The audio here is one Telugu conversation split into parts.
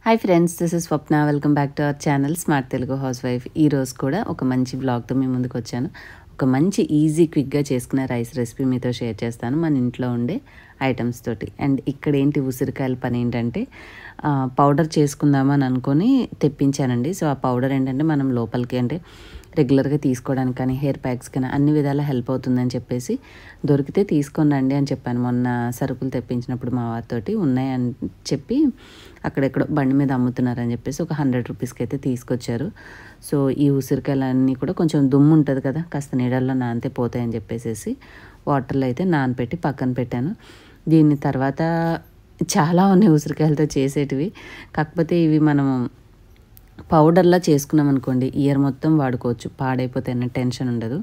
Hi friends, this is Swapna. Welcome back to our channel smart Telugu house wife. ఈరోజు కూడా ఒక మంచి వ్లాగ్తో మీ ముందుకు వచ్చాను. ఒక మంచి ఈజీ క్విక్గా చేసుకునే రైస్ రెసిపీ మీతో షేర్ చేస్తాను మన ఇంట్లో ఉండే ఐటమ్స్ తోటి. అండ్ ఇక్కడ ఏంటి ఉసిరికాయల పని ఏంటంటే పౌడర్ చేసుకుందామని అనుకొని తెప్పించానండి. సో ఆ పౌడర్ ఏంటంటే మనం లోపలికి అంటే రెగ్యులర్గా తీసుకోవడానికి కానీ హెయిర్ ప్యాక్స్ కానీ అన్ని విధాలా హెల్ప్ అవుతుందని చెప్పేసి దొరికితే తీసుకొని రండి అని చెప్పాను. మొన్న సరుకులు తెప్పించినప్పుడు మా వారితోటి ఉన్నాయని చెప్పి అక్కడెక్కడో బండి మీద అమ్ముతున్నారని చెప్పేసి ఒక 100 రూపీస్కి అయితే తీసుకొచ్చారు. సో ఈ ఉసిరికాయలన్నీ కూడా కొంచెం దుమ్ము ఉంటుంది కదా, కాస్త నీడల్లో నానితే పోతాయని చెప్పేసి వాటర్లో అయితే నానపెట్టి పక్కన పెట్టాను. దీని తర్వాత చాలా ఉన్నాయి ఉసిరికాయలతో చేసేటివి. కాకపోతే ఇవి మనం పౌడర్లా చేసుకున్నాం అనుకోండి, ఇయర్ మొత్తం వాడుకోవచ్చు, పాడైపోతే అన్న టెన్షన్ ఉండదు.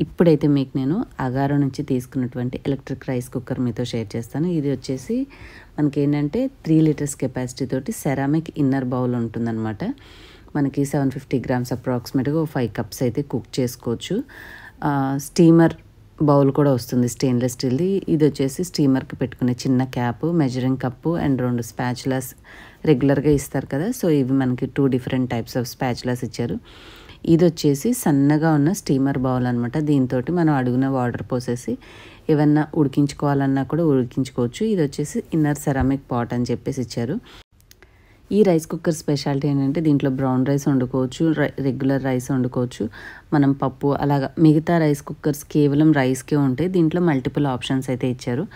ఇప్పుడైతే మీకు నేను అగారో నుంచి తీసుకున్నటువంటి ఎలక్ట్రిక్ రైస్ కుక్కర్ మీతో షేర్ చేస్తాను. ఇది వచ్చేసి మనకి ఏంటంటే 3 లీటర్స్ కెపాసిటీ తోటి సెరామిక్ ఇన్నర్ బౌల్ ఉంటుందన్నమాట. మనకి 750 గ్రామ్స్ అప్రాక్సిమేట్గా 5 కప్స్ అయితే కుక్ చేసుకోవచ్చు. స్టీమర్ బౌల్ కూడా వస్తుంది స్టెయిన్లెస్ స్టీల్ది. ఇది వచ్చేసి స్టీమర్కి పెట్టుకునే చిన్న cap, measuring cup and 2 spatulas రెగ్యులర్గా ఇస్తారు కదా. సో ఇవి మనకి 2 డిఫరెంట్ టైప్స్ ఆఫ్ స్పాచులాస్ ఇచ్చారు. ఇది వచ్చేసి సన్నగా ఉన్న స్టీమర్ బౌల్ అనమాట. దీంతో మనం అడుగున వాటర్ పోసేసి ఏమన్నా ఉడికించుకోవాలన్నా కూడా ఉడికించుకోవచ్చు. ఇది వచ్చేసి ఇన్నర్ సెరామిక్ పాట్ అని చెప్పేసి ఇచ్చారు. ఈ రైస్ కుక్కర్ స్పెషాలిటీ ఏంటంటే దీంట్లో బ్రౌన్ రైస్ వండుకోవచ్చు, రెగ్యులర్ రైస్ వండుకోవచ్చు, మనం పప్పు అలాగా. మిగతా రైస్ కుక్కర్స్ కేవలం రైస్కే ఉంటాయి. దీంట్లో మల్టిపుల్ ఆప్షన్స్ అయితే ఇచ్చారు.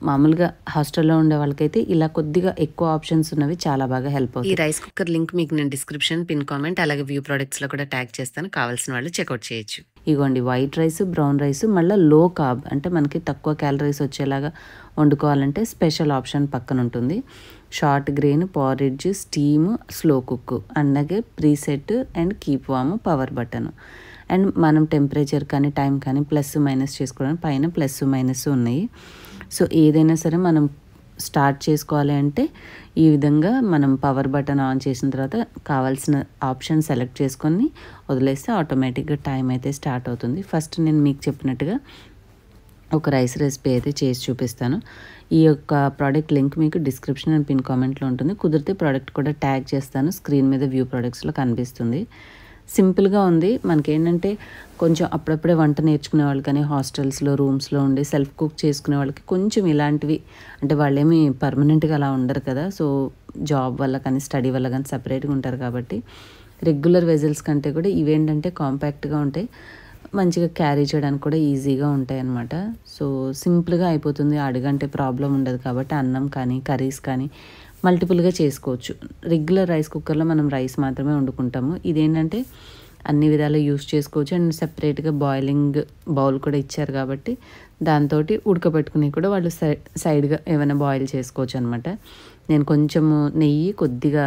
మామూలుగా హాస్టల్లో ఉండే వాళ్ళకైతే ఇలా కొద్దిగా ఎక్కువ ఆప్షన్స్ ఉన్నవి చాలా బాగా హెల్ప్ అవుతుంది. ఈ రైస్ కుక్కర్ లింక్ మీకు నేను డిస్క్రిప్షన్, పిన్ కామెంట్ అలాగే వ్యూ ప్రొడక్ట్స్లో కూడా ట్యాగ్ చేస్తాను, కావాల్సిన వాళ్ళు చెక్అవుట్ చేయొచ్చు. ఇగోండి వైట్ రైస్, బ్రౌన్ రైస్, మళ్ళీ లో కార్బ్ అంటే మనకి తక్కువ క్యాలరీస్ వచ్చేలాగా వండుకోవాలంటే స్పెషల్ ఆప్షన్ పక్కన ఉంటుంది. Short grain, porridge, steam, slow cook, అలాగే preset and keep warm, power button. And మనం టెంపరేచర్ కానీ టైం కానీ ప్లస్ మైనస్ చేసుకోవడానికి పైన ప్లస్ మైనస్ ఉన్నాయి. సో ఏదైనా సరే మనం స్టార్ట్ చేసుకోవాలి అంటే ఈ విధంగా మనం పవర్ బటన్ ఆన్ చేసిన తర్వాత కావాల్సిన ఆప్షన్ సెలెక్ట్ చేసుకొని వదిలేస్తే ఆటోమేటిక్గా టైం అయితే స్టార్ట్ అవుతుంది. ఫస్ట్ నేను మీకు చెప్పినట్టుగా ఒక రైస్ రెసిపీ అయితే చేసి చూపిస్తాను. ఈ యొక్క ప్రోడక్ట్ లింక్ మీకు డిస్క్రిప్షన్ అండ్ పిన్ కామెంట్లో ఉంటుంది. కుదిరితే ప్రోడక్ట్ కూడా ట్యాగ్ చేస్తాను, స్క్రీన్ మీద వ్యూ ప్రొడక్ట్స్లో కనిపిస్తుంది. సింపుల్గా ఉంది. మనకేంటంటే కొంచెం అప్పుడప్పుడే వంట నేర్చుకునే వాళ్ళు కానీ హాస్టల్స్లో రూమ్స్లో ఉండి సెల్ఫ్ కుక్ చేసుకునే వాళ్ళకి కొంచెం ఇలాంటివి అంటే వాళ్ళేమి పర్మనెంట్గా అలా ఉండరు కదా. సో జాబ్ వల్ల కానీ స్టడీ వల్ల కానీ సపరేట్గా ఉంటారు కాబట్టి రెగ్యులర్ వెజల్స్ కంటే కూడా ఇవేంటంటే కాంపాక్ట్గా ఉంటాయి, మంచిగా క్యారీ చేయడానికి కూడా ఈజీగా ఉంటాయి అన్నమాట. సో సింపుల్గా అయిపోతుంది, అడుగంటే ప్రాబ్లం ఉండదు కాబట్టి అన్నం కానీ కర్రీస్ కానీ మల్టిపుల్గా చేసుకోవచ్చు. రెగ్యులర్ రైస్ కుక్కర్లో మనం రైస్ మాత్రమే వండుకుంటాము. ఇదేంటంటే అన్ని విధాలు యూస్ చేసుకోవచ్చు. అండ్ సెపరేట్గా బాయిలింగ్ బౌల్ కూడా ఇచ్చారు కాబట్టి దాంతో ఉడకబెట్టుకుని కూడా వాళ్ళు సైడ్గా ఏమైనా బాయిల్ చేసుకోవచ్చు అనమాట. నేను కొంచెము నెయ్యి, కొద్దిగా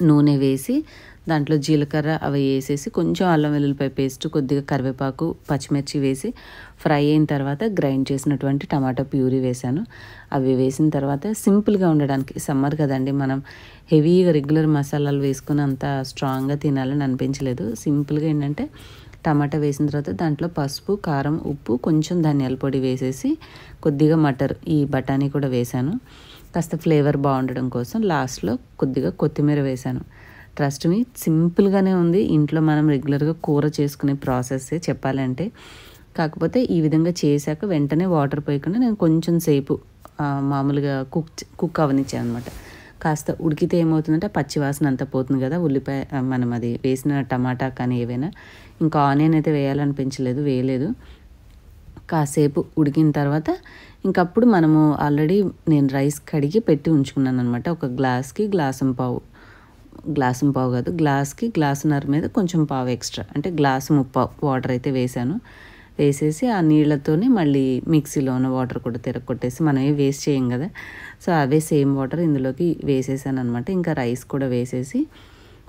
నూనె వేసి దాంట్లో జీలకర్ర అవి వేసేసి కొంచెం అల్లం వెల్లుల్లిపాయ పేస్ట్, కొద్దిగా కరివేపాకు, పచ్చిమిర్చి వేసి ఫ్రై అయిన తర్వాత గ్రైండ్ చేసినటువంటి టమాటా ప్యూరీ వేసాను. అవి వేసిన తర్వాత సింపుల్గా ఉండడానికి, సమ్మర్ కదండి, మనం హెవీగా రెగ్యులర్ మసాలాలు వేసుకుని అంత స్ట్రాంగ్గా తినాలని అనిపించలేదు. సింపుల్గా ఏంటంటే టమాటా వేసిన తర్వాత దాంట్లో పసుపు, కారం, ఉప్పు, కొంచెం ధనియాల పొడి వేసేసి కొద్దిగా మటర్, ఈ బఠానీ కూడా వేసాను కాస్త ఫ్లేవర్ బాగుండడం కోసం. లాస్ట్లో కొద్దిగా కొత్తిమీర వేసాను. ట్రస్ట్ మీ, సింపుల్గానే ఉంది. ఇంట్లో మనం రెగ్యులర్గా కూర చేసుకునే ప్రాసెస్సే చెప్పాలంటే. కాకపోతే ఈ విధంగా చేశాక వెంటనే వాటర్ పోయకుండా నేను కొంచెం సేపు మామూలుగా కుక్ అవనిచ్చాను అనమాట. కాస్త ఉడికితే ఏమవుతుందంటే పచ్చివాసన అంతా పోతుంది కదా, ఉల్లిపాయ మనం అది వేసిన టమాటా కానీ ఏవైనా. ఇంకా ఆనియన్ అయితే వేయాలనిపించలేదు, వేయలేదు. కాసేపు ఉడికిన తర్వాత ఇంకప్పుడు మనము ఆల్రెడీ నేను రైస్ కడిగి పెట్టి ఉంచుకున్నాను అనమాట. ఒక గ్లాస్కి గ్లాసం పావు కాదు, గ్లాస్కి గ్లాసున్నర మీద కొంచెం పావు ఎక్స్ట్రా అంటే గ్లాసు ముప్పావు వాటర్ అయితే వేసాను. వేసేసి ఆ నీళ్ళతోనే మళ్ళీ మిక్సీలోన వాటర్ కూడా తిరగొట్టేసి మనం వేస్ట్ చేయం కదా, సో అవే సేమ్ వాటర్ ఇందులోకి వేసేసాను అనమాట. ఇంకా రైస్ కూడా వేసేసి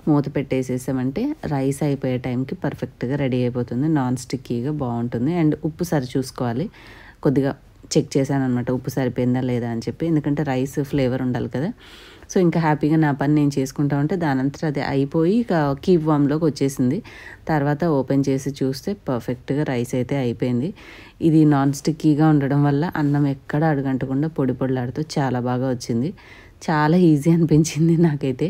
మూత పెట్టేసేసామంటే రైస్ అయిపోయే టైంకి పర్ఫెక్ట్గా రెడీ అయిపోతుంది. నాన్ స్టిక్కీగా బాగుంటుంది. అండ్ ఉప్పు సరి చూసుకోవాలి, కొద్దిగా చెక్ చేశాను అనమాట ఉప్పు సరిపోయిందా లేదా అని చెప్పి, ఎందుకంటే రైస్ ఫ్లేవర్ ఉండాలి కదా. సో ఇంకా హ్యాపీగా నా పని నేను చేసుకుంటా ఉంటే దానంతా అది అయిపోయి ఇక కీప్ వామ్లోకి వచ్చేసింది. తర్వాత ఓపెన్ చేసి చూస్తే పర్ఫెక్ట్గా రైస్ అయితే అయిపోయింది. ఇది నాన్ స్టిక్కీగా ఉండడం వల్ల అన్నం ఎక్కడ అడుగంటకుండా పొడి పొడిలాడుతూ చాలా బాగా వచ్చింది. చాలా ఈజీ అనిపించింది నాకైతే.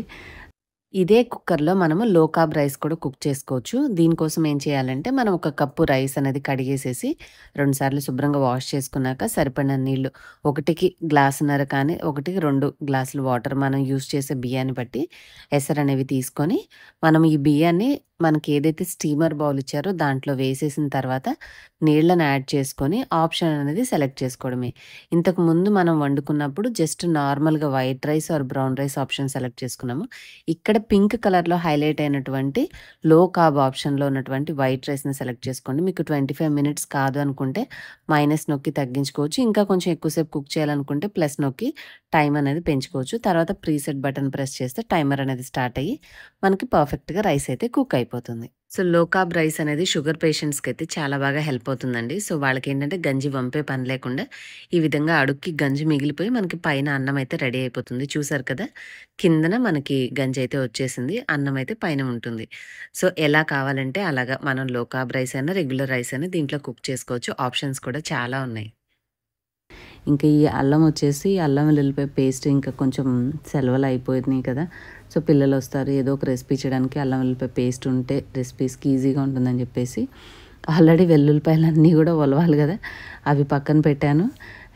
ఇదే కుక్కర్‌లో మనము లో కార్బ్ రైస్ కూడా కుక్ చేసుకోవచ్చు. దీనికోసం ఏం చేయాలంటే, మనం ఒక కప్పు రైస్ అనేది కడిగేసేసి 2 సార్లు శుభ్రంగా వాష్ చేసుకున్నాక సరిపడిన నీళ్లు, ఒకటికి గ్లాసున్నర కానీ, ఒకటికి 2 గ్లాసులు వాటర్ మనం యూజ్ చేసే బియ్యాన్ని బట్టి ఎసరనేవి తీసుకొని, మనం ఈ బియ్యాన్ని మనకి ఏదైతే స్టీమర్ బౌల్ ఇచ్చారో దాంట్లో వేసేసిన తర్వాత నీళ్ళని యాడ్ చేసుకొని ఆప్షన్ అనేది సెలెక్ట్ చేసుకోవడమే. ఇంతకు ముందు మనం వండుకున్నప్పుడు జస్ట్ నార్మల్‌గా white rice or brown rice option select చేసుకున్నాము. ఇక్కడ పింక్ కలర్‌లో హైలైట్ అయినటువంటి లో కార్బ్ ఆప్షన్‌లో ఉన్నటువంటి వైట్ రైస్‌ని సెలెక్ట్ చేసుకోండి. మీకు 25 మినిట్స్ కాదు అనుకుంటే మైనస్ నొక్కి తగ్గించుకోవచ్చు. ఇంకా కొంచెం ఎక్కువ సేపు కుక్ చేయాలనుకుంటే ప్లస్ నొక్కి టైం అనేది పెంచుకోవచ్చు. తర్వాత ప్రీసెట్ బటన్ ప్రెస్ చేస్తే టైమర్ అనేది స్టార్ట్ అయ్యి మనకి పర్ఫెక్ట్‌గా రైస్ అయితే కుక్ అయిపోతుంది. సో, లో కార్బ్ రైస్ అనేది షుగర్ పేషెంట్స్‌కైతే చాలా బాగా హెల్ప్ అవుతుందండి. సో, వాళ్ళకేంటంటే గంజి వంపే పని లేకుండా ఈ విధంగా అడుక్కి గంజి మిగిలిపోయి మనకి పైన అన్నం అయితే రెడీ అయిపోతుంది. చూసారు కదా! కిందన మనకి గంజి అయితే వచ్చేసింది. అన్నం అయితే పైన ఉంటుంది. సో, ఎలా కావాలంటే అలాగా మనం లో కార్బ్ రైస్ అయినా, రెగ్యులర్ రైస్ అయినా దీంట్లో కుక్ చేసుకోవచ్చు. ఆప్షన్స్ కూడా చాలా ఉన్నాయి. ఇంకా ఈ అల్లం వచ్చేసి అల్లం వెల్లుల్లిపాయ పేస్ట్ ఇంకా కొంచెం సెలవులు అయిపోయినాయి కదా! సో, పిల్లలొస్తారు ఏదో ఒక రెసిపీ చేయడానికి అల్లం వెల్లుల్లిపాయ పేస్ట్ ఉంటే రెసిపీస్‌కి ఈజీగా ఉంటుందని చెప్పేసి ఆల్రెడీ వెల్లుల్లిపాయలన్నీ కూడా ఒలవాలి కదా! అవి పక్కన పెట్టాను.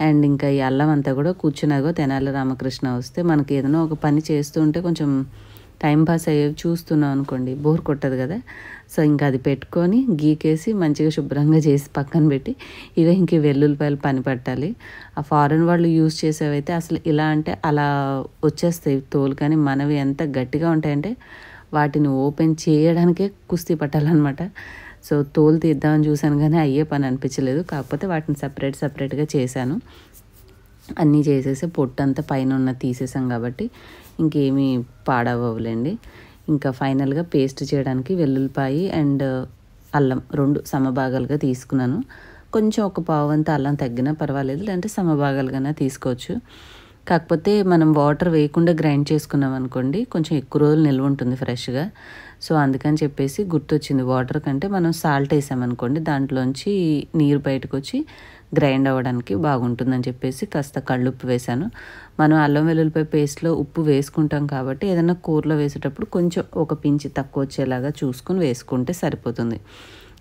అండ్ ఇంకా ఈ అల్లం అంతా కూడా కూర్చున్నాగో తెనాలి రామకృష్ణ వస్తే మనకి ఏదైనా ఒక పని చేస్తూ ఉంటే కొంచెం టైం పాస్ అయ్యేవి చూస్తున్నాం అనుకోండి బోర్ కొట్టదు కదా! సో, ఇంకా అది పెట్టుకొని గీకేసి మంచిగా శుభ్రంగా చేసి పక్కన పెట్టి ఇక ఇంక ఈ వెల్లుల్లిపాయలు పని పట్టాలి. ఆ ఫారెన్ వాళ్ళు యూజ్ చేసేవైతే అసలు ఇలా అంటే అలా వచ్చేస్తాయి తోలు. కానీ మనవి ఎంత గట్టిగా ఉంటాయంటే వాటిని ఓపెన్ చేయడానికే కుస్తీ పట్టాలన్నమాట. సో, తోలు తీద్దామని చూసాను కానీ అయ్యే పని అనిపించలేదు. కాకపోతే వాటిని సెపరేట్‌గా చేశాను. అన్నీ చేసేసి పొట్టంతా పైన ఉన్నది తీసేసాం కాబట్టి ఇంకేమీ పాడవ్వవులేండి. ఇంకా ఫైనల్‌గా పేస్ట్ చేయడానికి వెల్లుల్లిపాయి అండ్ అల్లం 2 సమభాగాలుగా తీసుకున్నాను. కొంచెం ఒక పావంత అల్లం తగ్గినా పర్వాలేదు. లేదంటే సమభాగాలుగానే తీసుకోవచ్చు. కాకపోతే మనం వాటర్ వేయకుండా గ్రైండ్ చేసుకున్నాం అనుకోండి కొంచెం ఎక్కువ రోజులు నిల్వ ఉంటుంది ఫ్రెష్‌గా. సో, అందుకని చెప్పేసి గుర్తొచ్చింది వాటర్ కంటే మనం సాల్ట్ ఏసామనుకోండి దాంట్లోంచి నీరు బయటకొచ్చి గ్రైండ్ అవ్వడానికి బాగుంటుందని చెప్పేసి కాస్త కల్లుప్పు వేశాను. మనం అల్లం వెల్లుల్లిపాయ పేస్ట్‌లో ఉప్పు వేసుకుంటాం కాబట్టి ఏదైనా కూరలో వేసేటప్పుడు కొంచెం ఒక పించి తక్కువ వచ్చేలాగా చూసుకొని వేసుకుంటే సరిపోతుంది.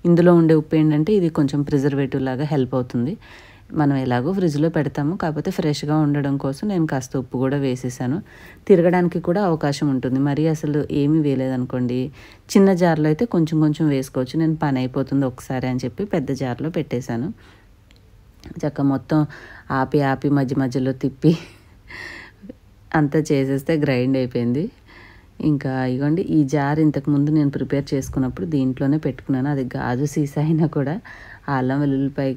ఇందులో ఉండే ఉప్పు ఏంటంటే ఇది కొంచెం ప్రిజర్వేటివ్ లాగా హెల్ప్ అవుతుంది. మనం ఎలాగో ఫ్రిడ్జ్‌లో పెడతాము. కాకపోతే ఫ్రెష్‌గా ఉండడం కోసం నేను కాస్త ఉప్పు కూడా వేసేసాను. తిరగడానికి కూడా అవకాశం ఉంటుంది. మరీ అసలు ఏమీ వేయలేదనుకోండి చిన్న జార్‌లో అయితే కొంచెం వేసుకోవచ్చు. నేను పని అయిపోతుంది ఒకసారి అని చెప్పి పెద్ద జార్‌లో పెట్టేశాను. చక్కగా మొత్తం ఆపి మధ్యలో తిప్పి అంతా చేసేస్తే గ్రైండ్ అయిపోయింది. ఇంకా ఇగోండి ఈ జార్ ఇంతకుముందు నేను ప్రిపేర్ చేసుకున్నప్పుడు దీంట్లోనే పెట్టుకున్నాను. అది గాజు సీసా అయినా కూడా ఆ అల్లం వెల్లుల్లిపాయ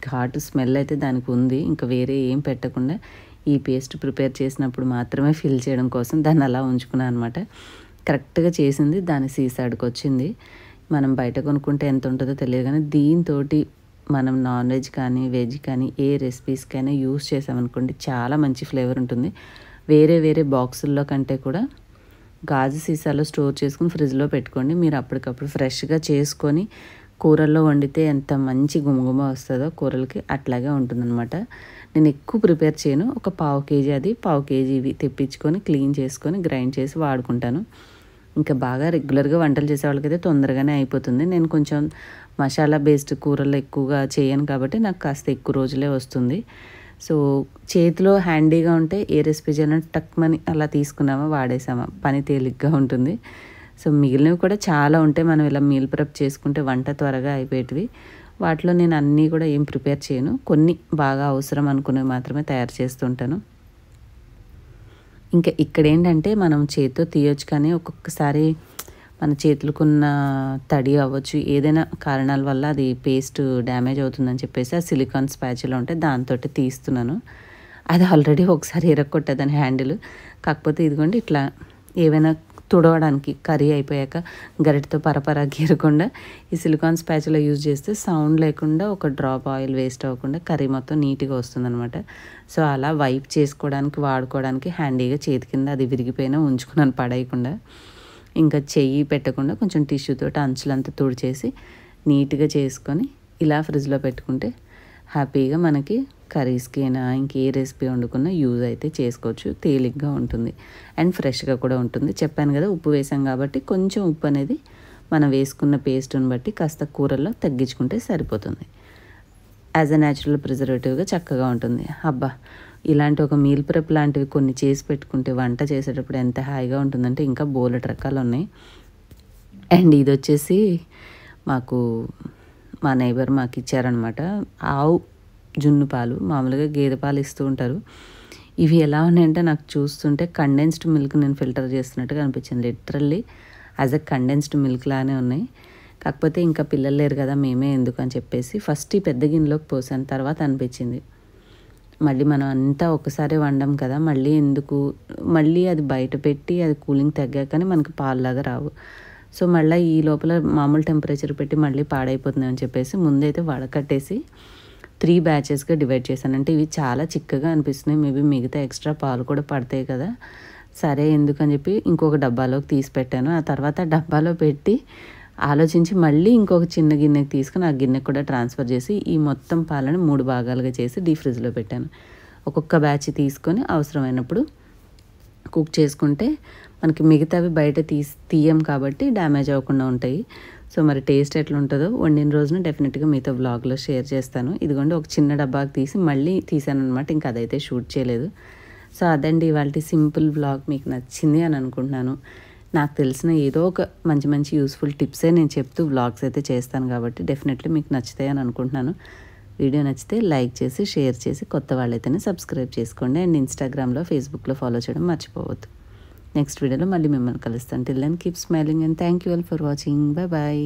ఘాటు స్మెల్ అయితే దానికి ఉంది. ఇంకా వేరే ఏం పెట్టకుండా ఈ పేస్ట్ ప్రిపేర్ చేసినప్పుడు మాత్రమే ఫిల్ చేయడం కోసం దాన్ని అలా ఉంచుకున్నాను అనమాట. కరెక్ట్‌గా చేసింది దాని సీసాడికి వచ్చింది. మనం బయట కొనుక్కుంటే ఎంత ఉంటుందో తెలియదు కానీ దీంతోటి మనం నాన్ వెజ్ కానీ, వెజ్ కానీ ఏ రెసిపీస్‌కైనా యూజ్ చేసామనుకోండి చాలా మంచి ఫ్లేవర్ ఉంటుంది. వేరే బాక్సుల్లో కంటే కూడా గాజు సీసాలో స్టోర్ చేసుకొని ఫ్రిడ్జ్‌లో పెట్టుకోండి. మీరు అప్పటికప్పుడు ఫ్రెష్‌గా చేసుకొని కూరల్లో వండితే ఎంత మంచి గుమగుమ వస్తుందో కూరలకి అట్లాగే ఉంటుందన్నమాట. నేను ఎక్కువ ప్రిపేర్ చేయను. ఒక పావు కేజీ అది, పావు కేజీ ఇవి తెప్పించుకొని క్లీన్ చేసుకొని గ్రైండ్ చేసి వాడుకుంటాను. ఇంకా బాగా రెగ్యులర్‌గా వంటలు చేసేవాళ్ళకైతే తొందరగానే అయిపోతుంది. నేను కొంచెం మసాలా బేస్డ్ కూరలు ఎక్కువగా చేయను కాబట్టి నాకు కాస్త ఎక్కువ రోజులే వస్తుంది. సో, చేతిలో హ్యాండీగా ఉంటే ఏ రెసిపీ చేయాలన్నా టక్‌మని అలా తీసుకున్నామా వాడేసామా పని తేలిగ్గా ఉంటుంది. సో, మిగిలినవి కూడా చాలా ఉంటాయి. మనం ఇలా మీల్ ప్రెప్ చేసుకుంటే వంట త్వరగా అయిపోయేటివి. వాటిలో నేను అన్నీ కూడా ఏం ప్రిపేర్ చేయను. కొన్ని బాగా అవసరం అనుకునేవి మాత్రమే తయారు చేస్తుంటాను. ఇంకా ఇక్కడేంటంటే మనం చేత్తో తీయొచ్చు కానీ ఒక్కొక్కసారి మన చేతులకున్న తడి అవ్వచ్చు ఏదైనా కారణాల వల్ల అది పేస్ట్ డ్యామేజ్ అవుతుందని చెప్పేసి ఆ సిలికాన్ స్పాచులా ఉంటే దాంతోటి తీస్తున్నాను. అది ఆల్రెడీ ఒకసారి ఇరక్కొట్టేదాన్ని హ్యాండిల్. కాకపోతే ఇదిగోండి ఇట్లా ఏవైనా తుడవడానికి కర్రీ అయిపోయాక గరిటెతో పరపరా గీరకుండా ఈ సిలికాన్ స్పాచులా యూజ్ చేస్తే సౌండ్ లేకుండా ఒక డ్రాప్ ఆయిల్ వేస్ట్ అవ్వకుండా కర్రీ మొత్తం నీట్‌గా వస్తుందనమాట. సో, అలా వైప్ చేసుకోవడానికి వాడుకోవడానికి హ్యాండీగా చేతి కింద అది విరిగిపోయినా ఉంచుకున్నాను పడేయకుండా. ఇంకా చెయ్యి పెట్టకుండా కొంచెం టిష్యూతోటి అంచులంతా తుడిచేసి నీట్‌గా చేసుకొని ఇలా ఫ్రిడ్జ్‌లో పెట్టుకుంటే హ్యాపీగా మనకి కర్రీస్కి అయినా ఇంకే రెసిపీ వండుకున్నా యూజ్ అయితే చేసుకోవచ్చు. తేలిగ్గా ఉంటుంది అండ్ ఫ్రెష్గా కూడా ఉంటుంది. చెప్పాను కదా ఉప్పు వేసాం కాబట్టి కొంచెం ఉప్పు అనేది మనం వేసుకున్న పేస్ట్ని బట్టి కాస్త కూరల్లో తగ్గించుకుంటే సరిపోతుంది. యాజ్ అ న్యాచురల్ ప్రిజర్వేటివ్గా చక్కగా ఉంటుంది. అబ్బా, ఇలాంటి ఒక మీల్ ప్రెప్ లాంటివి కొన్ని చేసి పెట్టుకుంటే వంట చేసేటప్పుడు ఎంత హాయిగా ఉంటుందంటే ఇంకా బోలెడు రకాలు ఉన్నాయి. అండ్ ఇది వచ్చేసి మాకు మా నైబర్ మాకు ఇచ్చారనమాట. ఆవు జున్ను పాలు, మామూలుగా గేదె పాలు ఇస్తూ ఉంటారు. ఇవి ఎలా ఉన్నాయంటే నాకు చూస్తుంటే కండెన్స్డ్ మిల్క్ నేను ఫిల్టర్ చేస్తున్నట్టుగా అనిపించింది. Literally as a condensed milk లానే ఉన్నాయి. కాకపోతే ఇంకా పిల్లలు లేరు కదా, మేమే ఎందుకు అని చెప్పేసి ఫస్ట్ ఈ పెద్ద గిన్నెలోకి పోసాను. తర్వాత అనిపించింది మళ్ళీ మనం అంతా ఒకసారి వండం కదా, మళ్ళీ ఎందుకు, మళ్ళీ అది బయట పెట్టి అది కూలింగ్ తగ్గాకనే మనకి పాలులాగా రావు. సో మళ్ళీ ఈ లోపల మామూలు టెంపరేచర్ పెట్టి మళ్ళీ పాడైపోతుంది అని చెప్పేసి ముందైతే వడకట్టేసి 3 బ్యాచెస్గా డివైడ్ చేశాను. అంటే ఇవి చాలా చిక్కగా అనిపిస్తున్నాయి. మేబీ మిగతా ఎక్స్ట్రా పాలు కూడా పడతాయి కదా, సరే ఎందుకని చెప్పి ఇంకొక డబ్బాలోకి తీసి పెట్టాను. ఆ తర్వాత డబ్బాలో పెట్టి ఆలోచించి మళ్ళీ ఇంకొక చిన్న గిన్నెకి తీసుకుని ఆ గిన్నెకి కూడా ట్రాన్స్ఫర్ చేసి ఈ మొత్తం పాలను 3 భాగాలుగా చేసి డీప్ ఫ్రిడ్జ్లో పెట్టాను. ఒక్కొక్క బ్యాచ్ తీసుకొని అవసరమైనప్పుడు కుక్ చేసుకుంటే మనకి మిగతావి బయట తీయం కాబట్టి డ్యామేజ్ అవ్వకుండా ఉంటాయి. సో మరి టేస్ట్ ఎట్లా ఉంటుందో వండిన రోజున డెఫినెట్గా మీతో వ్లాగ్లో షేర్ చేస్తాను. ఇదిగోండి ఒక చిన్న డబ్బాకి తీసి మళ్ళీ తీసాను అనమాట. ఇంకా అదైతే షూట్ చేయలేదు. సో అదండి ఇవాళ సింపుల్ వ్లాగ్. మీకు నచ్చింది అని అనుకుంటున్నాను. నాకు తెలిసిన ఏదో ఒక మంచి మంచి యూస్ఫుల్ టిప్సే నేను చెప్తూ వ్లాగ్స్ అయితే చేస్తాను కాబట్టి డెఫినెట్లీ మీకు నచ్చుతాయి అని అనుకుంటున్నాను. వీడియో నచ్చితే లైక్ చేసి షేర్ చేసి కొత్త వాళ్ళైతేనే సబ్స్క్రైబ్ చేసుకోండి. అండ్ ఇన్స్టాగ్రామ్లో ఫేస్బుక్లో ఫాలో చేయడం మర్చిపోవద్దు. నెక్స్ట్ వీడియోలో మళ్ళీ మిమ్మల్ని కలుస్తాను. Till then keep smiling and thank you all for watching. Bye bye.